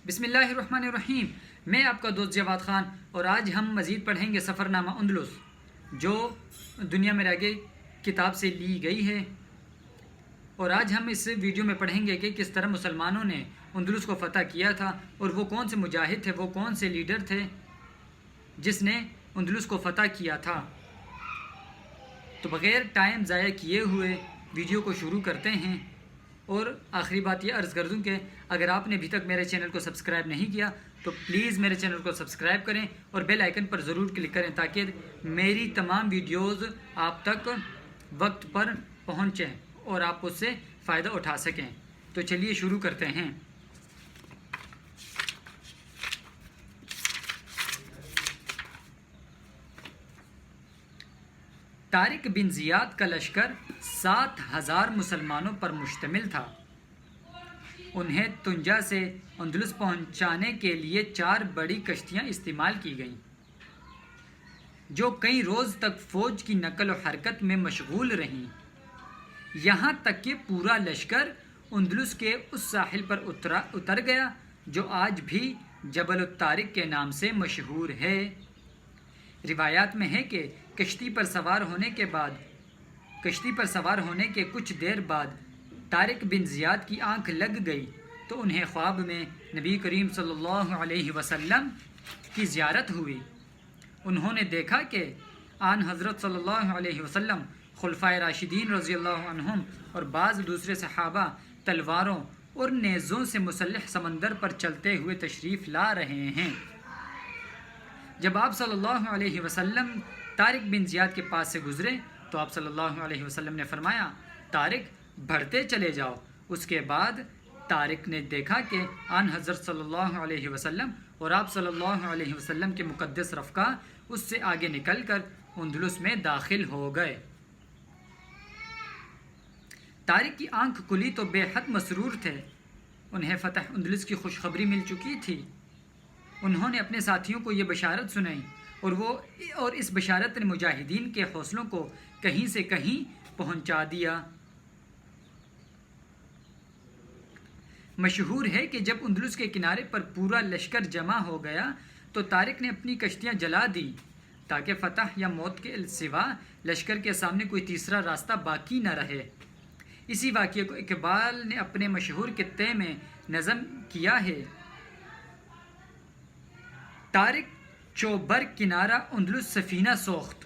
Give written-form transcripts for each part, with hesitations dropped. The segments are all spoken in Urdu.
بسم اللہ الرحمن الرحیم۔ میں آپ کا دوست جواد خان، اور آج ہم مزید پڑھیں گے سفر نامہ اندلس، جو دنیا میں رہ کتاب سے لی گئی ہے۔ اور آج ہم اس ویڈیو میں پڑھیں گے کہ کس طرح مسلمانوں نے اندلس کو فتح کیا تھا، اور وہ کون سے مجاہد تھے، وہ کون سے لیڈر تھے جس نے اندلس کو فتح کیا تھا۔ تو بغیر ٹائم ضائع کیے ہوئے ویڈیو کو شروع کرتے ہیں۔ اور آخری بات یہ عرض کر دوں کہ اگر آپ نے ابھی تک میرے چینل کو سبسکرائب نہیں کیا تو پلیز میرے چینل کو سبسکرائب کریں اور بیل آئیکن پر ضرور کلک کریں تاکہ میری تمام ویڈیوز آپ تک وقت پر پہنچیں اور آپ اس سے فائدہ اٹھا سکیں۔ تو چلیے شروع کرتے ہیں۔ طارق بن زیاد کا لشکر 7,000 مسلمانوں پر مشتمل تھا۔ انہیں تنجا سے اندلس پہنچانے کے لیے 4 بڑی کشتیاں استعمال کی گئیں، جو کئی روز تک فوج کی نقل و حرکت میں مشغول رہیں، یہاں تک کہ پورا لشکر اندلس کے اس ساحل پر اتر گیا جو آج بھی جبل الطارق کے نام سے مشہور ہے۔ روایات میں ہے کہ کشتی پر سوار ہونے کے کچھ دیر بعد طارق بن زیاد کی آنکھ لگ گئی تو انہیں خواب میں نبی کریم صلی اللہ علیہ وسلم کی زیارت ہوئی۔ انہوں نے دیکھا کہ آن حضرت صلی اللہ علیہ وسلم، خلفائے راشدین رضی اللہ عنہم اور بعض دوسرے صحابہ تلواروں اور نیزوں سے مسلح سمندر پر چلتے ہوئے تشریف لا رہے ہیں۔ جب آپ صلی اللہ علیہ وسلم طارق بن زیاد کے پاس سے گزرے تو آپ صلی اللہ علیہ وسلم نے فرمایا، طارق بڑھتے چلے جاؤ۔ اس کے بعد طارق نے دیکھا کہ آن حضرت صلی اللہ علیہ وسلم اور آپ صلی اللہ علیہ وسلم کے مقدس رفقا اس سے آگے نکل کر اندلس میں داخل ہو گئے۔ طارق کی آنکھ کھلی تو بے حد مسرور تھے۔ انہیں فتح اندلس کی خوشخبری مل چکی تھی۔ انہوں نے اپنے ساتھیوں کو یہ بشارت سنائی اور اس بشارت نے مجاہدین کے حوصلوں کو کہیں سے کہیں پہنچا دیا۔ مشہور ہے کہ جب اندلس کے کنارے پر پورا لشکر جمع ہو گیا تو طارق نے اپنی کشتیاں جلا دی تاکہ فتح یا موت کے سوا لشکر کے سامنے کوئی تیسرا راستہ باقی نہ رہے۔ اسی واقعے کو اقبال نے اپنے مشہور قطعے میں نظم کیا ہے: طارق چوبر کنارہ اندلس سفینہ سوخت،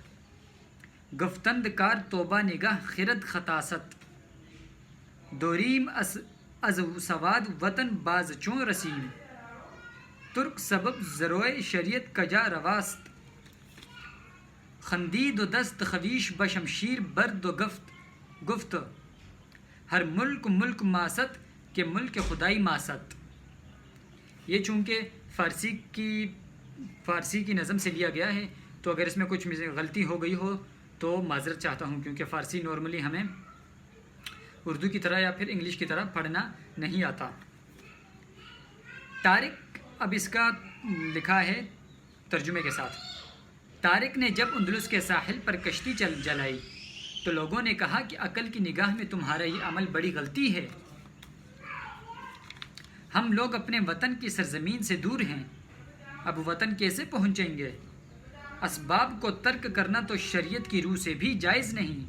گفتند کار توبہ نگاہ خرد خطاست، دوریم از سواد وطن باز چون رسیم، ترک سبب زروع شریعت کجا رواست، خندید و دست خویش بشمشیر برد و گفت ہر ملک ماست کے ملک خدائی ماست۔ یہ چونکہ فارسی کی نظم سے لیا گیا ہے، تو اگر اس میں کچھ غلطی ہو گئی ہو تو معذرت چاہتا ہوں، کیونکہ فارسی نارملی ہمیں اردو کی طرح یا پھر انگلش کی طرح پڑھنا نہیں آتا۔ طارق، اب اس کا لکھا ہے ترجمے کے ساتھ: طارق نے جب اندلس کے ساحل پر کشتی جلائی تو لوگوں نے کہا کہ عقل کی نگاہ میں تمہارا یہ عمل بڑی غلطی ہے۔ ہم لوگ اپنے وطن کی سرزمین سے دور ہیں، اب وطن کیسے پہنچیں گے؟ اسباب کو ترک کرنا تو شریعت کی روح سے بھی جائز نہیں۔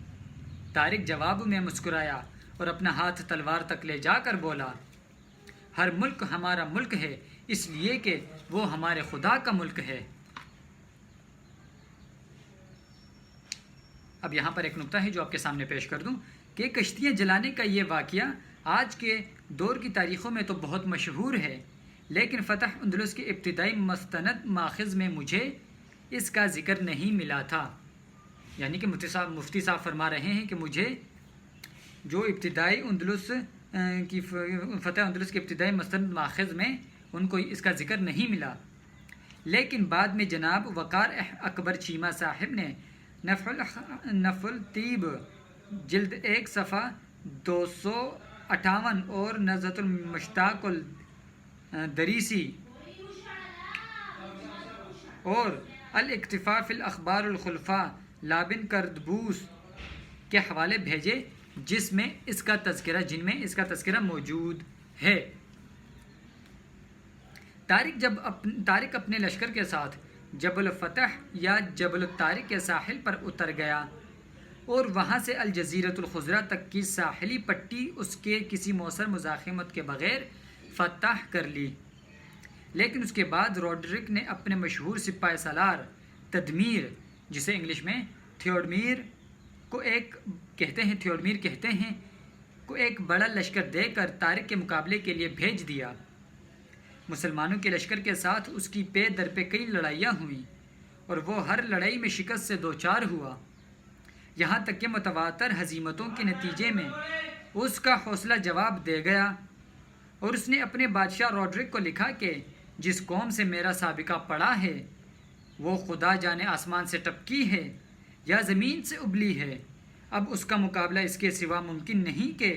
طارق جواب میں مسکرایا اور اپنا ہاتھ تلوار تک لے جا کر بولا، ہر ملک ہمارا ملک ہے، اس لیے کہ وہ ہمارے خدا کا ملک ہے۔ اب یہاں پر ایک نکتہ ہے جو آپ کے سامنے پیش کر دوں کہ کشتیاں جلانے کا یہ واقعہ آج کے دور کی تاریخوں میں تو بہت مشہور ہے، لیکن فتح اندلس کے ابتدائی مستند ماخذ میں مجھے اس کا ذکر نہیں ملا تھا۔ یعنی کہ مفتی صاحب فرما رہے ہیں کہ مجھے جو ابتدائی فتح اندلس کے ابتدائی مستند ماخذ میں ان کو اس کا ذکر نہیں ملا، لیکن بعد میں جناب وقار اکبر چیمہ صاحب نے نفع الطیب جلد 1 صفحہ 258 اور نزہۃ المشتاق الدریسی اور الاکتفاء فی الاخبار الخلفاء لابن کردبوس کے حوالے بھیجے جن میں اس کا تذکرہ موجود ہے۔ طارق اپنے لشکر کے ساتھ جبل فتح یا جبل الطارق کے ساحل پر اتر گیا اور وہاں سے الجزیرۃ الخضرا تک کی ساحلی پٹی اس کے کسی موثر مزاحمت کے بغیر فتح کر لی۔ لیکن اس کے بعد روڈرک نے اپنے مشہور سپاہ سالار تدمیر، جسے انگلش میں تھیوڈمیر کہتے ہیں، کو ایک بڑا لشکر دے کر طارق کے مقابلے کے لیے بھیج دیا۔ مسلمانوں کے لشکر کے ساتھ اس کی پے در پہ کئی لڑائیاں ہوئیں اور وہ ہر لڑائی میں شکست سے دوچار ہوا، یہاں تک کہ متواتر ہزیمتوں کے نتیجے میں اس کا حوصلہ جواب دے گیا اور اس نے اپنے بادشاہ روڈرک کو لکھا کہ جس قوم سے میرا سابقہ پڑا ہے وہ خدا جانے آسمان سے ٹپکی ہے یا زمین سے ابلی ہے، اب اس کا مقابلہ اس کے سوا ممکن نہیں کہ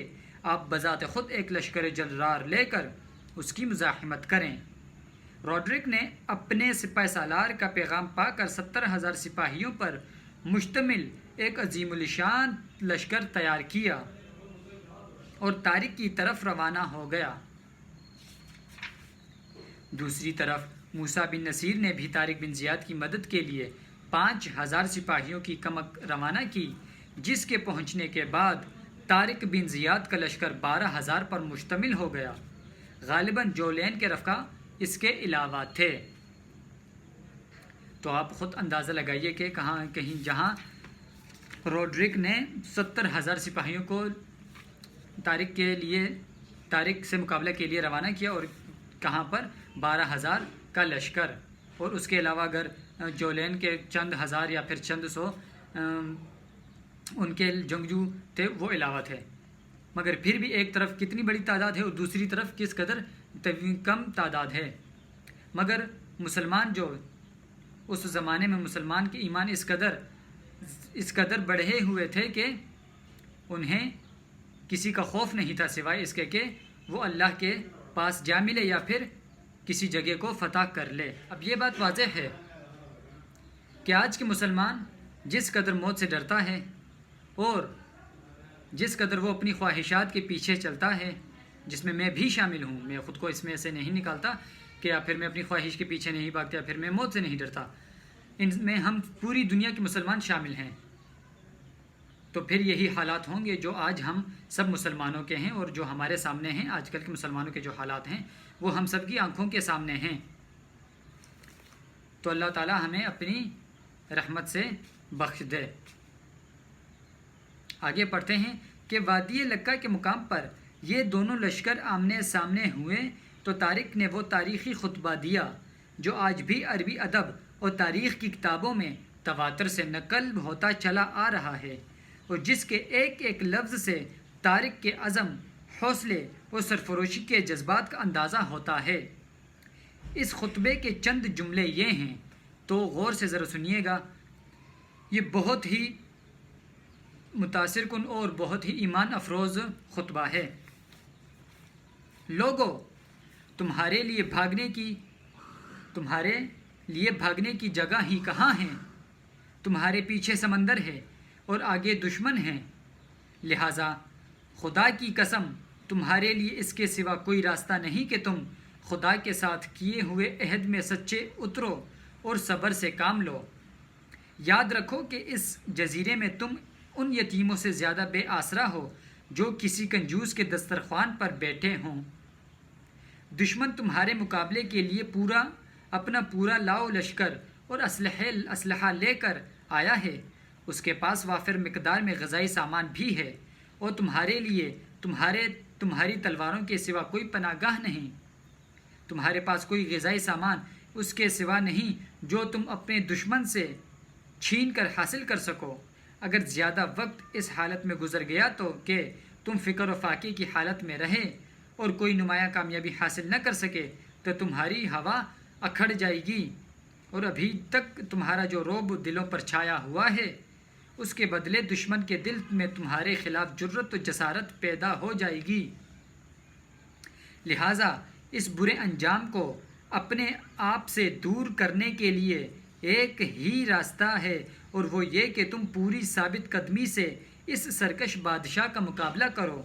آپ بذات خود ایک لشکر جرار لے کر اس کی مزاحمت کریں۔ روڈرک نے اپنے سپہ سالار کا پیغام پا کر 70,000 سپاہیوں پر مشتمل ایک عظیم الشان لشکر تیار کیا اور طارق کی طرف روانہ ہو گیا۔ دوسری طرف موسیٰ بن نصیر نے بھی طارق بن زیاد کی مدد کے لیے 5,000 سپاہیوں کی کمک روانہ کی، جس کے پہنچنے کے بعد طارق بن زیاد کا لشکر 12,000 پر مشتمل ہو گیا۔ غالباً جولین کے رفقا اس کے علاوہ تھے۔ تو آپ خود اندازہ لگائیے کہ کہیں جہاں روڈرک نے 70,000 سپاہیوں کو طارق سے مقابلہ کے لیے روانہ کیا اور کہاں پر 12,000 کا لشکر، اور اس کے علاوہ اگر جولین کے چند ہزار یا پھر چند سو ان کے جنگجو تھے وہ علاوہ تھے، مگر پھر بھی ایک طرف کتنی بڑی تعداد ہے اور دوسری طرف کس قدر کم تعداد ہے۔ مگر مسلمان جو اس زمانے میں مسلمان کے ایمان اس قدر بڑھے ہوئے تھے کہ انہیں کسی کا خوف نہیں تھا سوائے اس کے کہ وہ اللہ کے پاس جا ملے یا پھر کسی جگہ کو فتح کر لے۔ اب یہ بات واضح ہے کہ آج کے مسلمان جس قدر موت سے ڈرتا ہے اور جس قدر وہ اپنی خواہشات کے پیچھے چلتا ہے، جس میں بھی شامل ہوں، میں خود کو اس میں سے نہیں نکالتا کہ یا پھر میں اپنی خواہش کے پیچھے نہیں بھاگتا یا پھر میں موت سے نہیں ڈرتا، ان میں ہم پوری دنیا کے مسلمان شامل ہیں، تو پھر یہی حالات ہوں گے جو آج ہم سب مسلمانوں کے ہیں اور جو ہمارے سامنے ہیں۔ آج کل کے مسلمانوں کے جو حالات ہیں وہ ہم سب کی آنکھوں کے سامنے ہیں۔ تو اللہ تعالی ہمیں اپنی رحمت سے بخش دے۔ آگے پڑھتے ہیں کہ وادی لکہ کے مقام پر یہ دونوں لشکر آمنے سامنے ہوئے تو طارق نے وہ تاریخی خطبہ دیا جو آج بھی عربی ادب اور تاریخ کی کتابوں میں تواتر سے نقل ہوتا چلا آ رہا ہے، اور جس کے ایک ایک لفظ سے طارق کے عزم، حوصلے اور سرفروشی کے جذبات کا اندازہ ہوتا ہے۔ اس خطبے کے چند جملے یہ ہیں، تو غور سے ذرا سنیے گا، یہ بہت ہی متاثر کن اور بہت ہی ایمان افروز خطبہ ہے۔ لوگو، تمہارے لیے بھاگنے کی جگہ ہی کہاں ہے؟ تمہارے پیچھے سمندر ہے اور آگے دشمن ہیں، لہٰذا خدا کی قسم تمہارے لیے اس کے سوا کوئی راستہ نہیں کہ تم خدا کے ساتھ کیے ہوئے عہد میں سچے اترو اور صبر سے کام لو۔ یاد رکھو کہ اس جزیرے میں تم ان یتیموں سے زیادہ بے آسرا ہو جو کسی کنجوس کے دسترخوان پر بیٹھے ہوں۔ دشمن تمہارے مقابلے کے لیے اپنا پورا لاؤ لشکر اور اسلحہ لے کر آیا ہے، اس کے پاس وافر مقدار میں غذائی سامان بھی ہے، اور تمہارے لیے تمہاری تلواروں کے سوا کوئی پناہ گاہ نہیں۔ تمہارے پاس کوئی غذائی سامان اس کے سوا نہیں جو تم اپنے دشمن سے چھین کر حاصل کر سکو۔ اگر زیادہ وقت اس حالت میں گزر گیا تو کہ تم فکر و فاقے کی حالت میں رہے اور کوئی نمایاں کامیابی حاصل نہ کر سکے تو تمہاری ہوا اکھڑ جائے گی، اور ابھی تک تمہارا جو رعب دلوں پر چھایا ہوا ہے اس کے بدلے دشمن کے دل میں تمہارے خلاف جرأت و جسارت پیدا ہو جائے گی۔ لہٰذا اس برے انجام کو اپنے آپ سے دور کرنے کے لیے ایک ہی راستہ ہے، اور وہ یہ کہ تم پوری ثابت قدمی سے اس سرکش بادشاہ کا مقابلہ کرو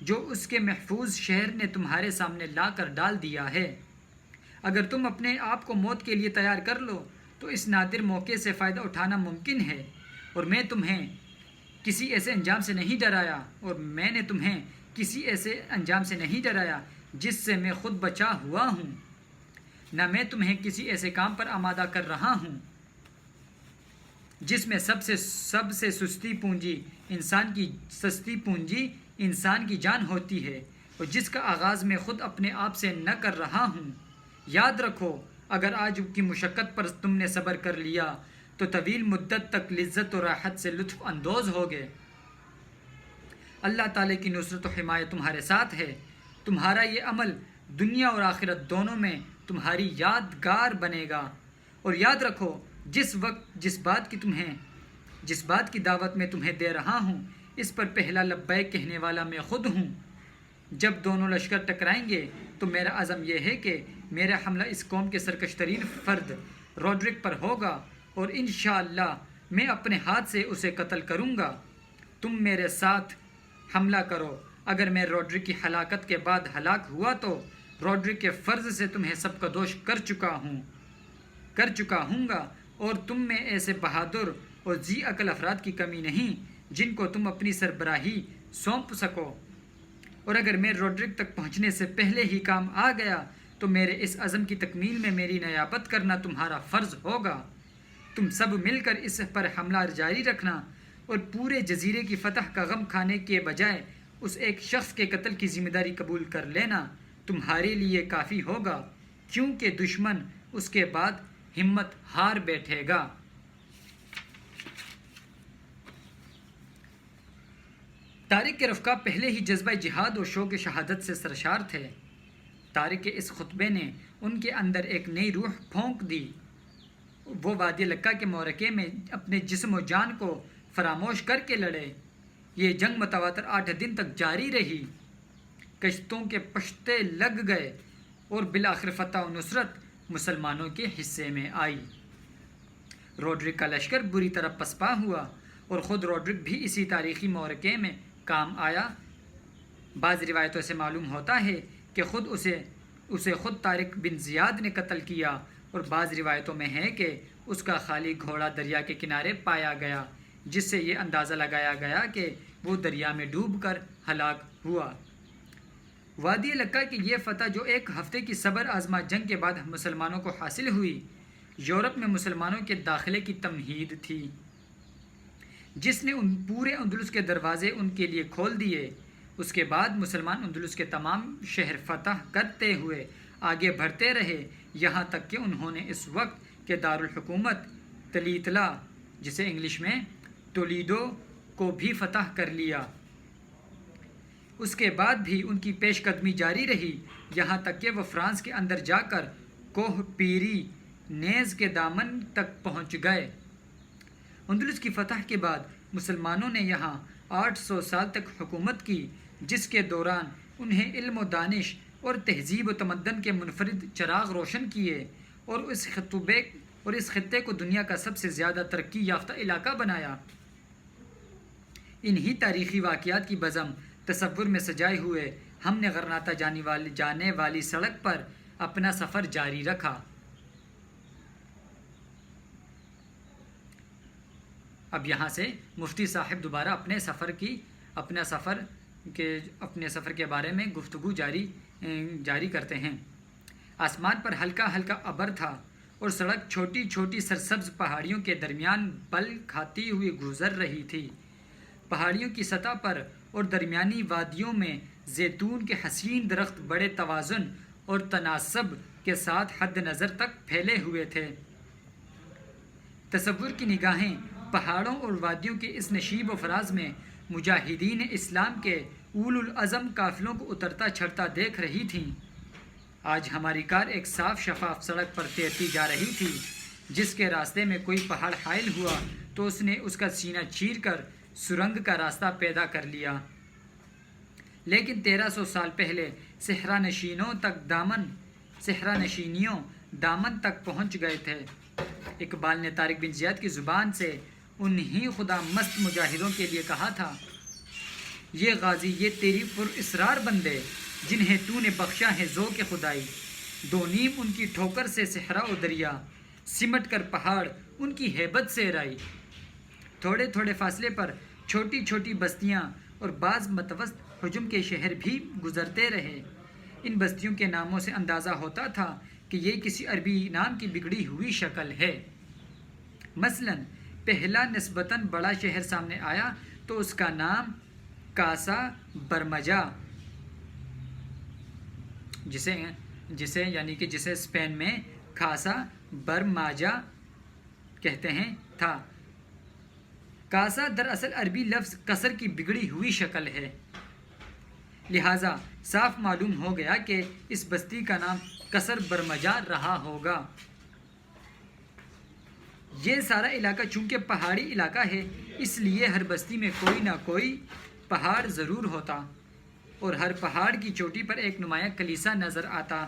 جو اس کے محفوظ شہر نے تمہارے سامنے لا کر ڈال دیا ہے۔ اگر تم اپنے آپ کو موت کے لیے تیار کر لو تو اس نادر موقع سے فائدہ اٹھانا ممکن ہے، اور میں تمہیں کسی ایسے انجام سے نہیں ڈرایا اور میں نے تمہیں کسی ایسے انجام سے نہیں ڈرایا جس سے میں خود بچا ہوا ہوں، نہ میں تمہیں کسی ایسے کام پر آمادہ کر رہا ہوں جس میں سب سے سستی پونجی انسان کی جان ہوتی ہے، اور جس کا آغاز میں خود اپنے آپ سے نہ کر رہا ہوں۔ یاد رکھو، اگر آج کی مشقت پر تم نے صبر کر لیا تو طویل مدت تک لذت و راحت سے لطف اندوز ہوگے۔ اللہ تعالیٰ کی نصرت و حمایت تمہارے ساتھ ہے۔ تمہارا یہ عمل دنیا اور آخرت دونوں میں تمہاری یادگار بنے گا، اور یاد رکھو جس بات کی دعوت میں تمہیں دے رہا ہوں اس پر پہلا لبیک کہنے والا میں خود ہوں۔ جب دونوں لشکر ٹکرائیں گے تو میرا عزم یہ ہے کہ میرا حملہ اس قوم کے سرکش ترین فرد روڈرک پر ہوگا، اور انشاءاللہ میں اپنے ہاتھ سے اسے قتل کروں گا۔ تم میرے ساتھ حملہ کرو۔ اگر میں روڈرک کی ہلاکت کے بعد ہلاک ہوا تو روڈرک کے فرض سے تمہیں سب کا دوش کر چکا ہوں گا، اور تم میں ایسے بہادر اور ذی عقل افراد کی کمی نہیں جن کو تم اپنی سربراہی سونپ سکو، اور اگر میں روڈرک تک پہنچنے سے پہلے ہی کام آ گیا تو میرے اس عزم کی تکمیل میں میری نیابت کرنا تمہارا فرض ہوگا۔ تم سب مل کر اس پر حملہ جاری رکھنا اور پورے جزیرے کی فتح کا غم کھانے کے بجائے اس ایک شخص کے قتل کی ذمہ داری قبول کر لینا تمہارے لیے کافی ہوگا، کیونکہ دشمن اس کے بعد ہمت ہار بیٹھے گا۔ طارق کے رفقا پہلے ہی جذبہ جہاد اور شوق شہادت سے سرشار تھے۔ طارق کے اس خطبے نے ان کے اندر ایک نئی روح پھونک دی۔ وہ وادی لکا کے معرکے میں اپنے جسم و جان کو فراموش کر کے لڑے۔ یہ جنگ متواتر 8 دن تک جاری رہی۔ کشتوں کے پشتے لگ گئے اور بالآخر فتح و نصرت مسلمانوں کے حصے میں آئی۔ روڈرک کا لشکر بری طرح پسپا ہوا اور خود روڈرک بھی اسی تاریخی معرکے میں کام آیا۔ بعض روایتوں سے معلوم ہوتا ہے کہ اسے خود طارق بن زیاد نے قتل کیا، اور بعض روایتوں میں ہے کہ اس کا خالی گھوڑا دریا کے کنارے پایا گیا، جس سے یہ اندازہ لگایا گیا کہ وہ دریا میں ڈوب کر ہلاک ہوا۔ وادی لکا کی یہ فتح جو ایک ہفتے کی صبر آزما جنگ کے بعد مسلمانوں کو حاصل ہوئی، یورپ میں مسلمانوں کے داخلے کی تمہید تھی، جس نے پورے اندلس کے دروازے ان کے لیے کھول دیے۔ اس کے بعد مسلمان اندلس کے تمام شہر فتح کرتے ہوئے آگے بڑھتے رہے، یہاں تک کہ انہوں نے اس وقت کے دارالحکومت تلیتلا، جسے انگلش میں تولیدو، کو بھی فتح کر لیا۔ اس کے بعد بھی ان کی پیش قدمی جاری رہی، یہاں تک کہ وہ فرانس کے اندر جا کر کوہ پیری نیز کے دامن تک پہنچ گئے۔ اندلس کی فتح کے بعد مسلمانوں نے یہاں 800 سال تک حکومت کی، جس کے دوران انہیں علم و دانش اور تہذیب و تمدن کے منفرد چراغ روشن کیے، اور اس خطے کو دنیا کا سب سے زیادہ ترقی یافتہ علاقہ بنایا۔ انہی تاریخی واقعات کی بزم تصور میں سجائے ہوئے ہم نے غرناطہ جانے والی سڑک پر اپنا سفر جاری رکھا۔ اب یہاں سے مفتی صاحب دوبارہ اپنے سفر کے بارے میں گفتگو جاری کرتے ہیں۔ آسمان پر ہلکا ہلکا ابر تھا اور سڑک چھوٹی چھوٹی سرسبز پہاڑیوں کے درمیان پل کھاتی ہوئی گزر رہی تھی۔ پہاڑیوں کی سطح پر اور درمیانی وادیوں میں زیتون کے حسین درخت بڑے توازن اور تناسب کے ساتھ حد نظر تک پھیلے ہوئے تھے۔ تصور کی نگاہیں پہاڑوں اور وادیوں کے اس نشیب و فراز میں مجاہدین اسلام کے اولو العزم قافلوں کو اترتا چڑھتا دیکھ رہی تھیں۔ آج ہماری کار ایک صاف شفاف سڑک پر تیرتی جا رہی تھی۔ جس کے راستے میں کوئی پہاڑ حائل ہوا تو اس نے اس کا سینہ چیر کر سرنگ کا راستہ پیدا کر لیا۔ لیکن 1300 سال پہلے صحرا نشینیوں دامن تک پہنچ گئے تھے۔ اقبال نے طارق بن زیاد کی زبان سے انہی خدا مست مجاہدوں کے لیے کہا تھا: یہ غازی، یہ تیری پر اسرار بندے، جنہیں تو نے بخشا ہے ذوق خدائی، دو نیم ان کی ٹھوکر سے صحرا و دریا، سمٹ کر پہاڑ ان کی ہیبت سے رائی۔ تھوڑے تھوڑے فاصلے پر چھوٹی چھوٹی بستیاں اور بعض متوسط حجم کے شہر بھی گزرتے رہے۔ ان بستیوں کے ناموں سے اندازہ ہوتا تھا کہ یہ کسی عربی نام کی بگڑی ہوئی شکل ہے۔ مثلاً پہلا نسبتاً بڑا شہر سامنے آیا تو اس کا نام کاسا برمجا، جسے اسپین میں کھاسا برماجا کہتے ہیں تھا۔ کاسا دراصل عربی لفظ کسر کی بگڑی ہوئی شکل ہے، لہٰذا صاف معلوم ہو گیا کہ اس بستی کا نام کسر برمجا رہا ہوگا۔ یہ سارا علاقہ چونکہ پہاڑی علاقہ ہے، اس لیے ہر بستی میں کوئی نہ کوئی پہاڑ ضرور ہوتا، اور ہر پہاڑ کی چوٹی پر ایک نمایاں کلیسا نظر آتا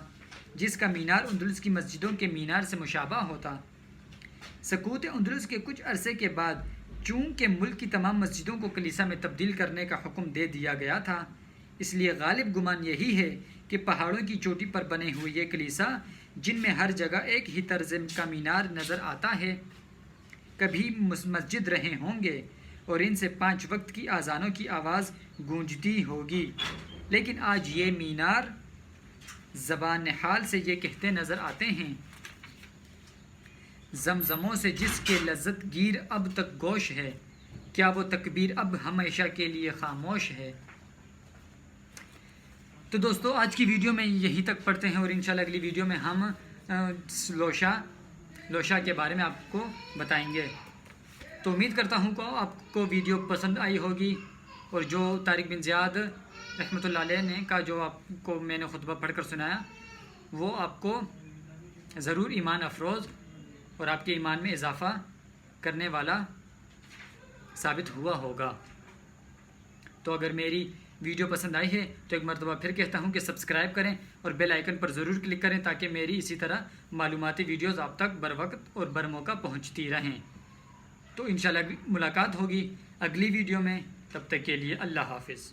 جس کا مینار اندلس کی مسجدوں کے مینار سے مشابہ ہوتا۔ سقوط اندلس کے کچھ عرصے کے بعد چونکہ ملک کی تمام مسجدوں کو کلیسا میں تبدیل کرنے کا حکم دے دیا گیا تھا، اس لیے غالب گمان یہی ہے کہ پہاڑوں کی چوٹی پر بنے ہوئے یہ کلیسا، جن میں ہر جگہ ایک ہی طرز کا مینار نظر آتا ہے، کبھی مسجد رہے ہوں گے اور ان سے 5 وقت کی اذانوں کی آواز گونجتی ہوگی، لیکن آج یہ مینار زبان حال سے یہ کہتے نظر آتے ہیں: زمزموں سے جس کے لذت گیر اب تک گوش ہے، کیا وہ تکبیر اب ہمیشہ کے لیے خاموش ہے۔ تو دوستو آج کی ویڈیو میں یہی تک پڑھتے ہیں، اور انشاءاللہ اگلی ویڈیو میں ہم لوشا کے بارے میں آپ کو بتائیں گے۔ تو امید کرتا ہوں کہ آپ کو ویڈیو پسند آئی ہوگی، اور جو طارق بن زیاد رحمۃ اللہ علیہ کا جو آپ کو میں نے خطبہ پڑھ کر سنایا، وہ آپ کو ضرور ایمان افروز اور آپ کے ایمان میں اضافہ کرنے والا ثابت ہوا ہوگا۔ تو اگر میری ویڈیو پسند آئی ہے تو ایک مرتبہ پھر کہتا ہوں کہ سبسکرائب کریں اور بیل آئیکن پر ضرور کلک کریں تاکہ میری اسی طرح معلوماتی ویڈیوز آپ تک بر وقت اور بر موقع پہنچتی رہیں۔ تو انشاءاللہ ملاقات ہوگی اگلی ویڈیو میں، تب تک کے لیے اللہ حافظ۔